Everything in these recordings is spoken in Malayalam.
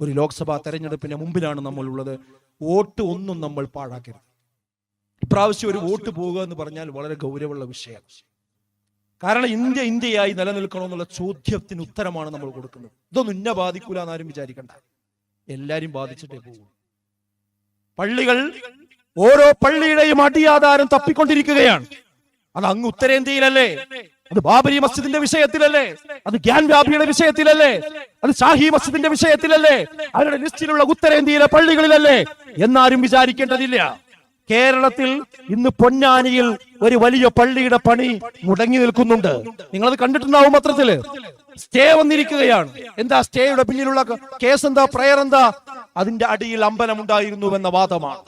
ഒരു ലോക്സഭാ തെരഞ്ഞെടുപ്പിന്റെ മുമ്പിലാണ് നമ്മൾ ഉള്ളത്. വോട്ട് ഒന്നും നമ്മൾ പാഴാക്കരുത്. ഇപ്രാവശ്യം ഒരു വോട്ട് പോകുക എന്ന് പറഞ്ഞാൽ വളരെ ഗൗരവമുള്ള വിഷയമാണ്. കാരണം ഇന്ത്യയായി നിലനിൽക്കണമെന്നുള്ള ചോദ്യത്തിന് ഉത്തരമാണ് നമ്മൾ കൊടുക്കുന്നത്. ഇതൊന്നും ഇന്ന ബാധിക്കൂല എന്നാരും വിചാരിക്കണ്ട, എല്ലാരും ബാധിച്ചിട്ടേ പോകും. പള്ളികൾ, ഓരോ പള്ളിയുടെയും അടിയാധാരം തപ്പിക്കൊണ്ടിരിക്കുകയാണ്. അത് അങ്ങ് ഉത്തരേന്ത്യയിലല്ലേ, അത് ബാബരി മസ്ജിദിന്റെ വിഷയത്തിലല്ലേ, അത് ഗ്യാൻ വ്യാപിയുടെ വിഷയത്തിലല്ലേ, അത് ഷാഹി മസ്ജിദിന്റെ വിഷയത്തിലല്ലേ, അവരുടെ ലിസ്റ്റിലുള്ള ഉത്തരേന്ത്യയിലെ പള്ളികളിലല്ലേ എന്നാരും വിചാരിക്കേണ്ടതില്ല. കേരളത്തിൽ ഇന്ന് പൊന്നാനിയിൽ ഒരു വലിയ പള്ളിയുടെ പണി മുടങ്ങി നിൽക്കുന്നുണ്ട്. നിങ്ങളത് കണ്ടിട്ടുണ്ടാവും പത്രത്തില്. സ്റ്റേ വന്നിരിക്കുകയാണ്. എന്താ സ്റ്റേയുടെ പിന്നിലുള്ള കേസ്? എന്താ, പ്രയർ എന്താ? അതിന്റെ അടിയിൽ അമ്പലമുണ്ടായിരുന്നുവെന്ന വാദമാണ്.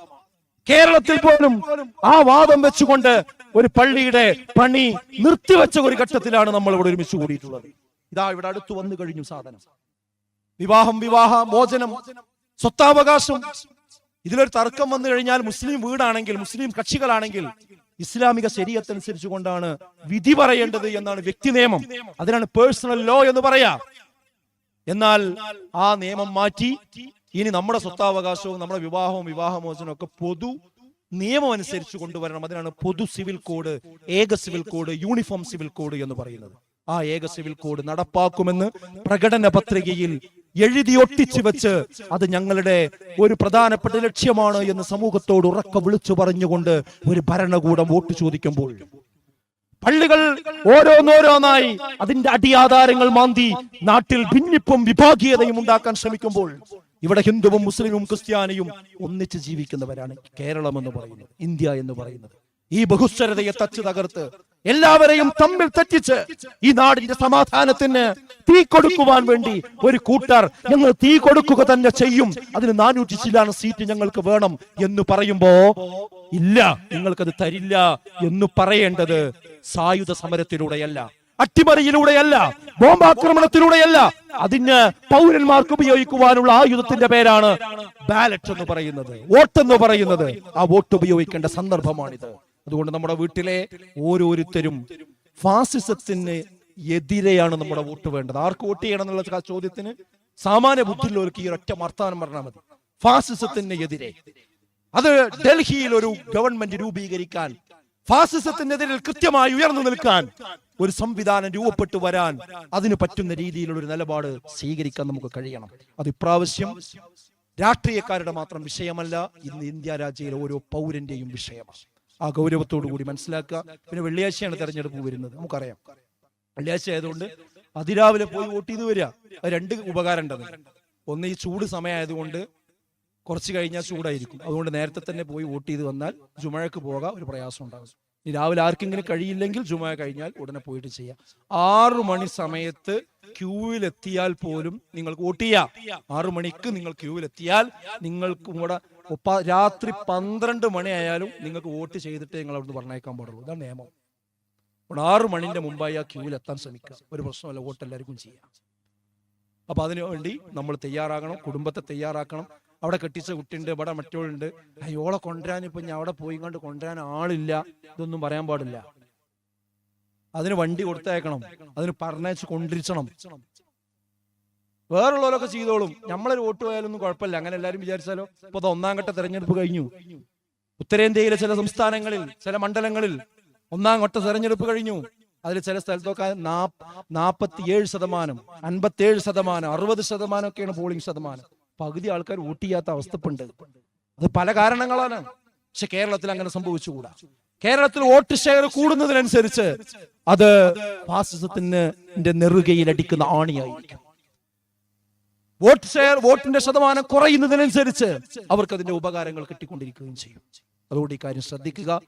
കേരളത്തിൽ പോലും ആ വാദം വെച്ചുകൊണ്ട് ഒരു പള്ളിയുടെ പണി നിർത്തിവെച്ച ഒരു ഘട്ടത്തിലാണ് നമ്മൾ ഇവിടെ ഒരുമിച്ച് കൂടിയിട്ടുള്ളത്. ഇതാ ഇവിടെ അടുത്ത് വന്നു കഴിഞ്ഞു സാധനം. വിവാഹ മോചനം, സ്വത്താവകാശം. ഇതിലൊരു തർക്കം വന്നു കഴിഞ്ഞാൽ മുസ്ലിം വീടാണെങ്കിൽ, മുസ്ലിം കക്ഷികളാണെങ്കിൽ ഇസ്ലാമിക ശരീഅത്തനുസരിച്ച് കൊണ്ടാണ് വിധി പറയേണ്ടത് എന്നാണ് വ്യക്തി നിയമം. അതിനാണ് പേഴ്സണൽ ലോ എന്ന് പറയാ. എന്നാൽ ആ നിയമം മാറ്റി ഇനി നമ്മുടെ സ്വത്താവകാശവും നമ്മുടെ വിവാഹമോചനവും ഒക്കെ പൊതു നിയമം അനുസരിച്ച് കൊണ്ടുവരണം. അതിനാണ് പൊതു സിവിൽ കോഡ്, ഏക civil code, uniform civil code എന്ന് പറയുന്നത്. ആ ഏക സിവിൽ കോഡ് നടപ്പാക്കുമെന്ന് പ്രകടന പത്രികയിൽ എഴുതി ഒട്ടിച്ചു വെച്ച് അത് ഞങ്ങളുടെ ഒരു പ്രധാനപ്പെട്ട ലക്ഷ്യമാണ് എന്ന് സമൂഹത്തോട് ഉറക്ക വിളിച്ചു പറഞ്ഞുകൊണ്ട് ഒരു ഭരണകൂടം വോട്ട് ചോദിക്കുമ്പോൾ, പള്ളികൾ ഓരോന്നോരോന്നായി അതിന്റെ അടിയാധാരങ്ങൾ മാന്തി നാട്ടിൽ ഭിന്നിപ്പും വിഭാഗീയതയും ഉണ്ടാക്കാൻ ശ്രമിക്കുമ്പോൾ, ഇവിടെ ഹിന്ദുവും മുസ്ലിമും ക്രിസ്ത്യാനിയും ഒന്നിച്ച് ജീവിക്കുന്നവരാണ് കേരളം എന്ന് പറയുന്നത്, ഇന്ത്യ എന്ന് പറയുന്നത്. ഈ ബഹുസ്വരതയെ തച്ച് തകർത്ത് എല്ലാവരെയും തമ്മിൽ തെറ്റിച്ച് ഈ നാടിന്റെ സമാധാനത്തിന് തീ കൊടുക്കുവാൻ വേണ്ടി ഒരു കൂട്ടർ ഞങ്ങൾ തീ കൊടുക്കുക തന്നെ ചെയ്യും, അതിന് 400 ചില്ലാന സീറ്റ് ഞങ്ങൾക്ക് വേണം എന്ന് പറയുമ്പോ, ഇല്ല നിങ്ങൾക്കത് തരില്ല എന്ന് പറയേണ്ടത് സായുധ സമരത്തിലൂടെയല്ല, അട്ടിമറിയിലൂടെയല്ല, ബോംബാക്രമണത്തിലൂടെയല്ല. അതിന് പൗരന്മാർക്ക് ഉപയോഗിക്കുവാനുള്ള ആയുധത്തിന്റെ പേരാണ് ബാലറ്റ് എന്ന് പറയുന്നത്, വോട്ടെന്ന് പറയുന്നത്. ആ വോട്ട് ഉപയോഗിക്കേണ്ട സന്ദർഭമാണിത്. അതുകൊണ്ട് നമ്മുടെ വീട്ടിലെ ഓരോരുത്തരും ഫാസിസത്തിന് എതിരെയാണ് നമ്മുടെ വോട്ട് വേണ്ടത്. ആർക്ക് വോട്ട് ചെയ്യണം എന്നുള്ള ചോദ്യത്തിന് സാമാന്യ ബുദ്ധിയുള്ളവർക്ക് ഈ ഒറ്റ വർത്തമാനം പറഞ്ഞാൽ മതി. ഫാസിസത്തിന് എതിരെ. അത് ഡൽഹിയിൽ ഒരു ഗവൺമെന്റ് രൂപീകരിക്കാൻ, ഫാസിസത്തിനെതിരെ കൃത്യമായി ഉയർന്നു നിൽക്കാൻ ഒരു സംവിധാനം രൂപപ്പെട്ടു വരാൻ അതിന് പറ്റുന്ന രീതിയിലുള്ള ഒരു നിലപാട് സ്വീകരിക്കാൻ നമുക്ക് കഴിയണം. അത് ഇപ്രാവശ്യം രാഷ്ട്രീയക്കാരുടെ മാത്രം വിഷയമല്ല, ഇന്ന് ഇന്ത്യ രാജ്യയിലെ ഓരോ പൗരന്റെയും വിഷയമാണ്. ആ ഗൗരവത്തോടു കൂടി മനസ്സിലാക്കുക. പിന്നെ വെള്ളിയാഴ്ചയാണ് തെരഞ്ഞെടുപ്പ് വരുന്നത്, നമുക്കറിയാം. വെള്ളിയാഴ്ച ആയതുകൊണ്ട് അതിരാവിലെ പോയി വോട്ട് ചെയ്ത് വരിക. അത് 2 ഉപകാരം ഉണ്ടെന്ന്. ഒന്ന്, ഈ ചൂട് സമയമായതുകൊണ്ട് കുറച്ച് കഴിഞ്ഞാൽ ചൂടായിരിക്കും. അതുകൊണ്ട് നേരത്തെ തന്നെ പോയി വോട്ട് ചെയ്ത് വന്നാൽ ജുമഴക്ക് പോകാൻ ഒരു പ്രയാസം ഉണ്ടാകും. ഈ രാവിലെ ആർക്കെങ്കിലും കഴിയില്ലെങ്കിൽ ജുമഴ കഴിഞ്ഞാൽ ഉടനെ പോയിട്ട് ചെയ്യാം. 6 മണി സമയത്ത് ക്യൂവിലെത്തിയാൽ പോലും നിങ്ങൾക്ക് വോട്ട് ചെയ്യാം. 6 മണിക്ക് നിങ്ങൾ ക്യൂവിലെത്തിയാൽ നിങ്ങൾക്ക് ഇവിടെ രാത്രി 12 മണി ആയാലും നിങ്ങൾക്ക് വോട്ട് ചെയ്തിട്ട് നിങ്ങൾ അവിടുന്ന് പറഞ്ഞേക്കാൻ പാടുള്ളൂ. ഇതാണ് നിയമം. 6 മണിന്റെ മുമ്പായി ആ ക്യൂവിലെത്താൻ ശ്രമിക്കുക. ഒരു പ്രശ്നമല്ല, വോട്ട് എല്ലാവർക്കും ചെയ്യാം. അപ്പൊ അതിനു വേണ്ടി നമ്മൾ തയ്യാറാകണം, കുടുംബത്തെ തയ്യാറാക്കണം. അവിടെ കെട്ടിച്ച കുട്ടിയുണ്ട്, ഇവിടെ മറ്റോളുണ്ട്, അയ്യോളെ കൊണ്ടുവരാൻ ഇപ്പൊ ഞാൻ അവിടെ പോയി കൊണ്ട് കൊണ്ടുവരാൻ ആളില്ല, ഇതൊന്നും പറയാൻ പാടില്ല. അതിന് വണ്ടി കൊടുത്തയക്കണം, അതിന് പറഞ്ഞയച്ച് കൊണ്ടിരിക്കണം. വേറുള്ളവരൊക്കെ ചെയ്തോളും, നമ്മളൊരു വോട്ട് പോയാലൊന്നും കുഴപ്പമില്ല, അങ്ങനെ എല്ലാവരും വിചാരിച്ചാലോ. ഇപ്പൊ 1ാം ഘട്ട തെരഞ്ഞെടുപ്പ് കഴിഞ്ഞു. ഉത്തരേന്ത്യയിലെ ചില സംസ്ഥാനങ്ങളിൽ, ചില മണ്ഡലങ്ങളിൽ 1ാം ഘട്ട തെരഞ്ഞെടുപ്പ് കഴിഞ്ഞു. അതിൽ ചില സ്ഥലത്തൊക്കെ 47%, 57%, 60% ഒക്കെയാണ് പോളിംഗ് ശതമാനം. പകുതി ആൾക്കാർ വോട്ട് ചെയ്യാത്ത അവസ്ഥപ്പുണ്ട്. അത് പല കാരണങ്ങളാണ്. പക്ഷെ കേരളത്തിൽ അങ്ങനെ സംഭവിച്ചുകൂടാ. കേരളത്തിൽ വോട്ട് ഷെയർ കൂടുന്നതിനനുസരിച്ച് അത് ഫാസിസത്തിന്റെ നെറുകയിൽ അടിക്കുന്ന ആണിയായിരിക്കും. വോട്ടിന്റെ ശതമാനം കുറയുന്നതിനനുസരിച്ച് അവർക്ക് അതിന്റെ ഉപകാരങ്ങൾ കിട്ടിക്കൊണ്ടിരിക്കുകയും ചെയ്യും. അതുകൊണ്ട് ഈ കാര്യം ശ്രദ്ധിക്കുക.